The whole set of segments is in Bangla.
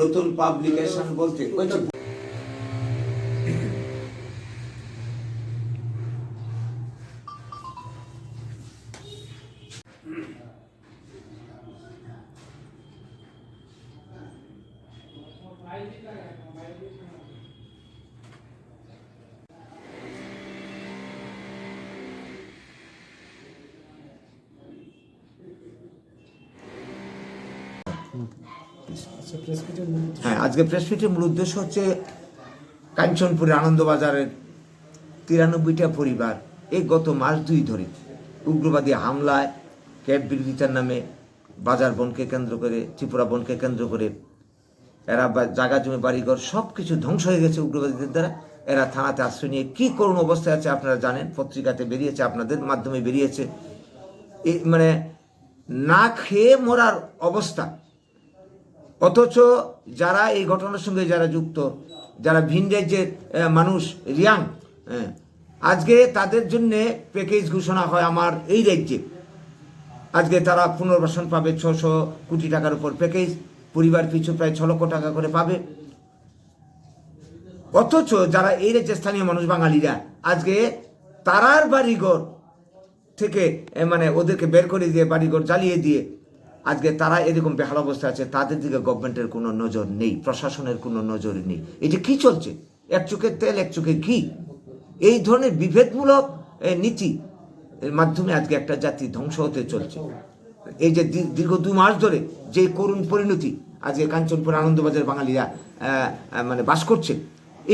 নতুন পাবলিকেশন বলতে হ্যাঁ, আজকে প্রেস মিটের মূল উদ্দেশ্য হচ্ছে কাঞ্চনপুরের আনন্দবাজারের 93টা পরিবার এই গত মাস 2 ধরে উগ্রবাদী হামলায় ক্যাব বিরোধিতার নামে বাজার বনকে কেন্দ্র করে, ত্রিপুরা বনকে কেন্দ্র করে এরা জায়গা জমি বাড়িঘর সব কিছু ধ্বংস হয়ে গেছে উগ্রবাদীদের দ্বারা। এরা থানাতে আশ্রয় নিয়ে কী করুণ অবস্থায় আছে আপনারা জানেন, পত্রিকাতে বেরিয়েছে, আপনাদের মাধ্যমে বেরিয়েছে। মানে না খেয়ে মরার অবস্থা। অথচ যারা এই ঘটনার সঙ্গে যারা যুক্ত, যারা ভিন রাজ্যের মানুষ রিয়াং, আজকে তাদের জন্যে প্যাকেজ ঘোষণা হয় আমার এই রাজ্যে। আজকে তারা পুনর্বাসন পাবে 600 কোটি টাকার উপর প্যাকেজ, পরিবার পিছু প্রায় 6 লক্ষ টাকা করে পাবে। অথচ যারা এই রাজ্যের স্থানীয় মানুষ বাঙালিরা আজকে তারার বাড়িঘর থেকে মানে ওদেরকে বের করে দিয়ে বাড়িঘর জ্বালিয়ে দিয়ে আজকে তারা এরকম বেহাল অবস্থা আছে, তাদের দিকে গভর্নমেন্টের কোনো নজর নেই, প্রশাসনের কোনো নজর নেই। এটা কি চলছে? এক চোখের তেল এক চোখে ঘি, এই ধরনের বিভেদমূলক নীতি এর মাধ্যমে আজকে একটা জাতি ধ্বংস হতে চলছে। এই যে দীর্ঘ 2 মাস ধরে যে করুণ পরিণতি আজকে কাঞ্চনপুর আনন্দবাজার বাঙালিরা মানে বাস করছে,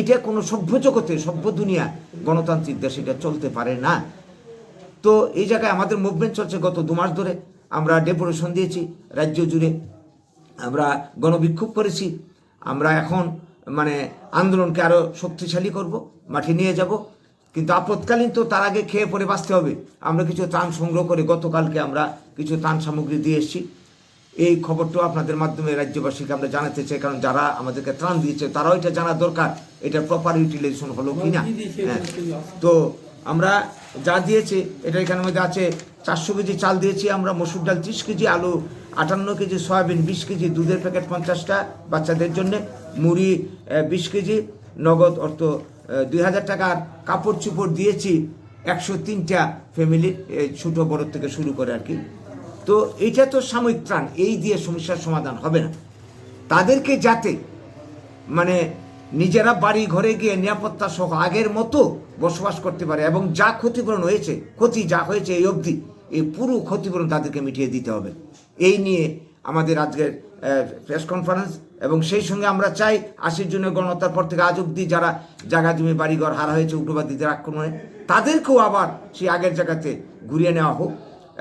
এটা কোনো সভ্য জগতে, সভ্য দুনিয়া, গণতান্ত্রিক দেশে এটা চলতে পারে না। তো এই জায়গায় আমাদের মুভমেন্ট চলছে গত 2 মাস ধরে। আমরা ডেপুটেশন দিয়েছি রাজ্য জুড়ে, আমরা গণবিক্ষোভ করেছি। আমরা এখন মানে আন্দোলনকে আরও শক্তিশালী করব, মাঠে নিয়ে যাব। কিন্তু আপৎকালীন তো তার আগে খেয়ে পরে বাঁচতে হবে। আমরা কিছু ত্রাণ সংগ্রহ করে গতকালকে আমরা কিছু ত্রাণ সামগ্রী দিয়ে এসেছি। এই খবরটাও আপনাদের মাধ্যমে রাজ্যবাসীকে আমরা জানাতে চাই, কারণ যারা আমাদেরকে ত্রাণ দিয়েছে তারাও এটা জানা দরকার, এটা প্রপার ইউটিলাইজেশন হলো কি না। হ্যাঁ, তো আমরা যা দিয়েছি এটা এখানের মধ্যে আছে। 400 কেজি চাল দিয়েছি আমরা, মসুর ডাল 30 কেজি, আলু 58 কেজি, সয়াবিন 20 কেজি, দুধের প্যাকেট 50টা বাচ্চাদের জন্য, মুড়ি 20 কেজি, নগদ অর্থ 2000 টাকার কাপড় চোপড় দিয়েছি 103টা ফ্যামিলির, ছোটো বড় থেকে শুরু করে আর কি। তো এইটা তো সাময়িক ত্রাণ, এই দিয়ে সমস্যার সমাধান হবে না। তাদেরকে যাতে মানে নিজেরা বাড়ি ঘরে গিয়ে নিরাপত্তা সহ আগের মতো বসবাস করতে পারে, এবং যা ক্ষতিপূরণ হয়েছে, ক্ষতি যা হয়েছে এই অবধি, এই পুরো ক্ষতিপূরণ তাদেরকে মিটিয়ে দিতে হবে। এই নিয়ে আমাদের আজকের প্রেস কনফারেন্স। এবং সেই সঙ্গে আমরা চাই 80 জনের গণহত্যার পর থেকে আজ অবধি যারা জায়গা জমি বাড়িঘর হারা হয়েছে উগ্রবাদীদের আক্রমণে, তাদেরকেও আবার সেই আগের জায়গাতে ঘুরিয়ে নেওয়া হোক।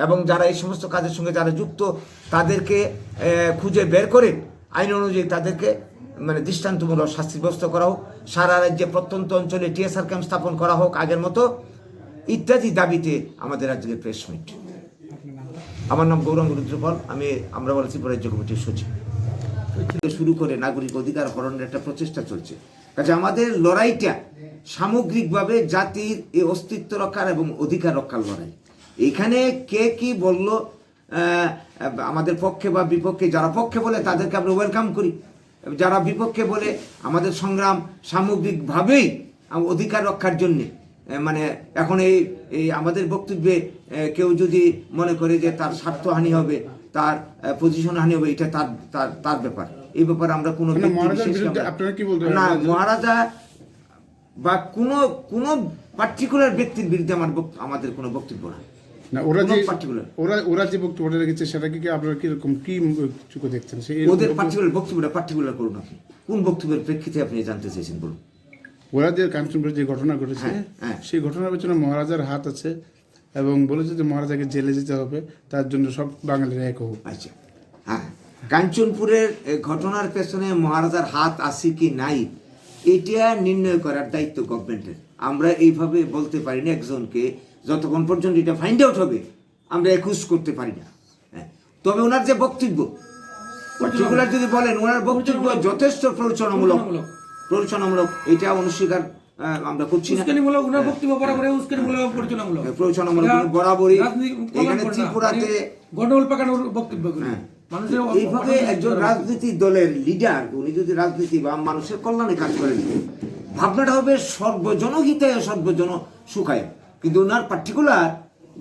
এবং যারা এই সমস্ত কাজের সঙ্গে যারা যুক্ত তাদেরকে খুঁজে বের করে আইন অনুযায়ী তাদেরকে মানে দৃষ্টান্তমূলক শাস্তির ব্যবস্থা করা হোক। সারা রাজ্যে প্রত্যন্ত অঞ্চলে টিএসআর ক্যাম্প স্থাপন করা হোক আগের মতো, ইত্যাদি দাবিতে আমাদের আজকের প্রেস মিট। আমার নাম গৌরাঙ্গ রুদ্রপাল, আমি আমরা ত্রিপুরা রাজ্য কমিটির সচিব। শুরু করে নাগরিক অধিকার হরণের একটা প্রচেষ্টা চলছে। কাজে আমাদের লড়াইটা সামগ্রিকভাবে জাতির এই অস্তিত্ব রক্ষার এবং অধিকার রক্ষার লড়াই। এখানে কে কি বলল আমাদের পক্ষে বা বিপক্ষে, যারা পক্ষে বলে তাদেরকে আমরা ওয়েলকাম করি, যারা বিপক্ষে বলে আমাদের সংগ্রাম সামগ্রিকভাবেই অধিকার রক্ষার জন্যে। মানে এখন এই আমাদের বক্তব্যে কেউ যদি মনে করে যে তার স্বার্থহানি হবে, তার পজিশন হানি হবে, এটা তার ব্যাপার। এই ব্যাপারে আমরা কোনো না, মহারাজা বা কোনো পার্টিকুলার ব্যক্তির বিরুদ্ধে আমাদের কোনো বক্তব্য না। না, ওরা যে বক্তব্যটা রেখেছে সেটা কি আপনারা কিরকম কি চোখে দেখছেন? ওদের পার্টিকুলার করুন, আপনি কোন বক্তব্যের প্রেক্ষিতে আপনি জানতে চেয়েছেন বলুন। ওরা যে কাঞ্চনপুরে যে ঘটনা ঘটেছে সেই ঘটনার পেছনে মহারাজার হাত আছে, এবং বলেছে যে মহারাজাকে জেলে যেতে হবে, তার জন্য সব বাঙালিরা এক হোক। আচ্ছা, হ্যাঁ, কাঞ্চনপুরের ঘটনার পেছনে মহারাজার হাত আছে কি নাই এটা নির্ণয় করার দায়িত্ব গভর্নমেন্টের। আমরা এইভাবে বলতে পারি না একজনকে, যতক্ষণ পর্যন্ত এটা ফাইন্ড আউট হবে আমরা একুশ করতে পারি না। তবে ওনার যে বক্তব্য পার্টিকুলার যদি বলেন ওনার বক্তব্য যথেষ্ট প্ররোচনামূলক, এটা অনস্বীকার আমরা করছি না। উস্কানিমূলক ওনার বক্তব্য বরাবরই উস্কানিমূলক, প্ররোচনামূলক বরাবরই। এখানে ত্রিপুরাতে গন্ডগোল পাকানোর বক্তব্য এইভাবে একজন রাজনীতি দলের লিডার উনি যদি রাজনীতি বা মানুষের কল্যাণে কাজ করেন, ভাবনাটা হবে সর্বজনহিতায় সর্বজন সুখায়। কিন্তু ওনার পার্টিকুলার,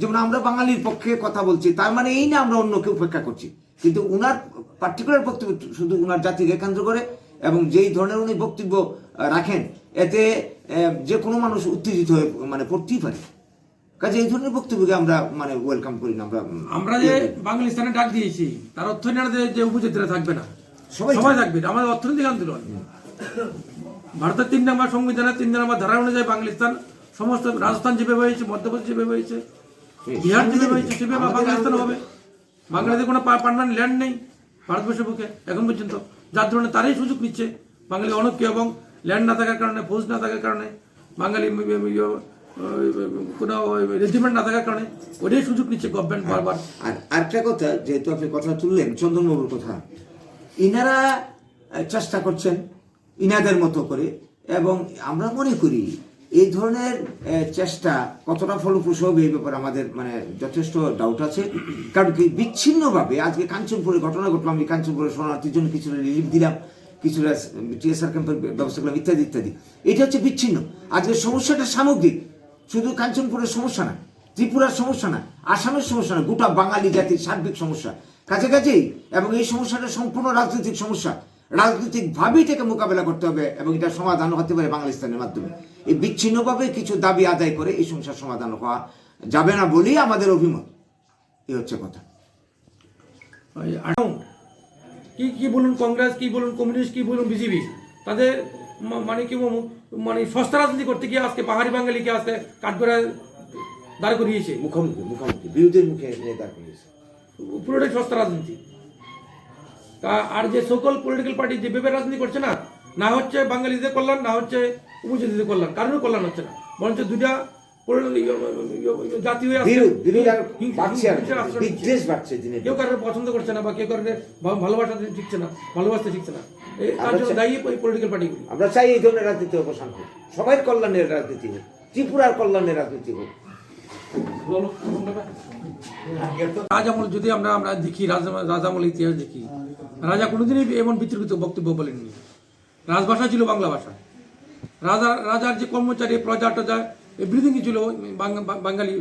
যেমন আমরা বাঙালির পক্ষে কথা বলছি, তার মানে এই না আমরা অন্যকে উপেক্ষা করছি, কিন্তু ওনার পার্টিকুলার বক্তব্য শুধু ওনার জাতিকে কেন্দ্র করে এবং যেই ধরনের উনি বক্তব্য রাখেন, এতে যে কোনো মানুষ উত্তেজিত হয়ে মানে পড়তেই পারে। কাজে এই ধরনের বক্তব্যকে আমরা মানে ওয়েলকাম করি না। আমরা যে বাঙালিস্তানে ডাক দিয়েছি, তার অর্থ না যে উপজাতিরা থাকবে না, সবাই থাকবে। আমাদের অর্থনৈতিক আন্দোলন, ভারতের 3 নম্বর সংবিধানের 3 নম্বর ধারা অনুযায়ী বাঙালিস্তান সমস্ত, রাজস্থান যেভাবে হয়েছে, মধ্যপ্রদেশ যেভাবে হয়েছে, বিহার যেভাবে হয়েছে, সেভাবে বাঙালিস্তান হবে। বাংলাদেশে কোনো পার্মানেন্ট ল্যান্ড নেই ভারতবর্ষের বুকে এখন পর্যন্ত, যার ধরনের তারাই সুযোগ নিচ্ছে। বাঙালি অনৈক্য এবং ল্যান্ড না থাকার কারণে, ফৌজ না থাকার কারণে, বাঙালি কোনো রেজিমেন্ট না থাকার কারণে ওটাই সুযোগ নিচ্ছে গভর্নমেন্ট বারবার। আর আরেকটা কথা, যেহেতু আপনি কথা তুললেন চন্দনবাবুর কথা, ইনারা চেষ্টা করছেন ইনাদের মতো করে, এবং আমরা মনে করি এই ধরনের চেষ্টা কতটা ফলপ্রসূ হবে এই ব্যাপারে আমাদের মানে যথেষ্ট ডাউট আছে। কারণ কি বিচ্ছিন্নভাবে আজকে কাঞ্চনপুরে ঘটনা ঘটলো, আমি কাঞ্চনপুরে শরণার্থীর জন্য কিছুটা রিলিফ দিলাম, কিছুটা টিএসআর ক্যাম্পের ব্যবস্থা করলাম, ইত্যাদি ইত্যাদি। এটা হচ্ছে বিচ্ছিন্ন। আজকে সমস্যাটা সামগ্রিক, শুধু কাঞ্চনপুরের সমস্যা না, ত্রিপুরার সমস্যা না, আসামের সমস্যা না, গোটা বাঙালি জাতির সার্বিক সমস্যা কাছাকাছি। এবং এই সমস্যাটা সম্পূর্ণ রাজনৈতিক সমস্যা, রাজনৈতিকভাবেই এটাকে মোকাবেলা করতে হবে, এবং এটা সমাধান হতে পারে বাংলাদেশের মাধ্যমে। এই বিচ্ছিন্নভাবে কিছু দাবি আদায় করে এই সমস্যার সমাধান হওয়া যাবে না বলেই আমাদের অভিমত। এই হচ্ছে কথা। কি বলুন কংগ্রেস, কি বলুন কমিউনিস্ট, কি বলুন বিজেপি, তাদের মানে কি মানে সস্তা রাজনীতি করতে গিয়ে আজকে পাহাড়ি বাঙালিকে আজকে কাঠগড়ায় দাঁড় করিয়েছে, মুখোমুখি বিরোধীর মুখে দাঁড় করিয়েছে। পুরোটাই সস্তা রাজনীতি। আর যে সকল পলিটিক্যাল পার্টি যেভাবে রাজনীতি করছে না, না হচ্ছে বাঙালিদের কল্যাণ, না হচ্ছে উপজাতিদের কল্যাণ, কারোর কল্যাণ হচ্ছে না, বরঞ্চ দুইটা জাতি হয়ে কেউ কারোর পছন্দ করছে না, বা কেউ কারোর ভালোবাসা শিখছে না, ভালোবাসতে শিখছে না। তার জন্য দায়ী পলিটিক্যাল পার্টিগুলি। আমরা চাই এই ধরনের রাজনীতি অবসান হোক, সবাই কল্যাণের রাজনীতি হোক, ত্রিপুরার কল্যাণের রাজনীতি হোক। রাজামল যদি আমরা দেখি, রাজামল ইতিহাস দেখি, রাজা কোনোদিনই এমন বিতর্কিত বক্তব্য বলেননি। রাজভাষা ছিল বাংলা ভাষা। রাজার যে কর্মচারী, প্রজা টজা, এভরিথিংই ছিল বাঙালি,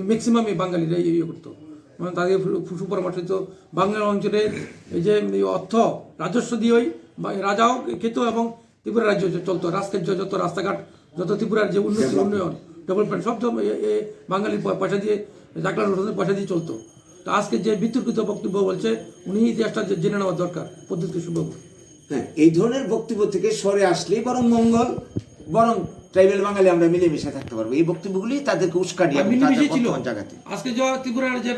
ম্যাক্সিমাম বাঙালিরা ইয়ে করতো, মানে তাদের সুপরামর্শ দিত। বাংলা অঞ্চলে এই যে অর্থ রাজস্ব দিয়েই রাজাও খেত, এবং ত্রিপুরা রাজ্য চলতো। রাজকার্য, যত রাস্তাঘাট, যত ত্রিপুরার যে উন্নতি, উন্নয়ন, ডেভেলপমেন্ট, সব বাঙালির পয়সা দিয়ে, জাগলার পয়সা দিয়ে চলতো। তো আজকে যে বিতর্কিত বক্তব্য বলছে, উনি ইতিহাসটা জেনে নেওয়া দরকার পদ্ধতি সুবাবু। হ্যাঁ, এই ধরনের বক্তব্য থেকে সরে আসলেই বরং মঙ্গল, বরং ট্রাইবেল বাঙালি আমরা মিলেমিশে থাকতে পারবো। এই বক্তব্যগুলি তাদেরকে উস্কানি জায়গাতে। আজকে ত্রিপুরার যে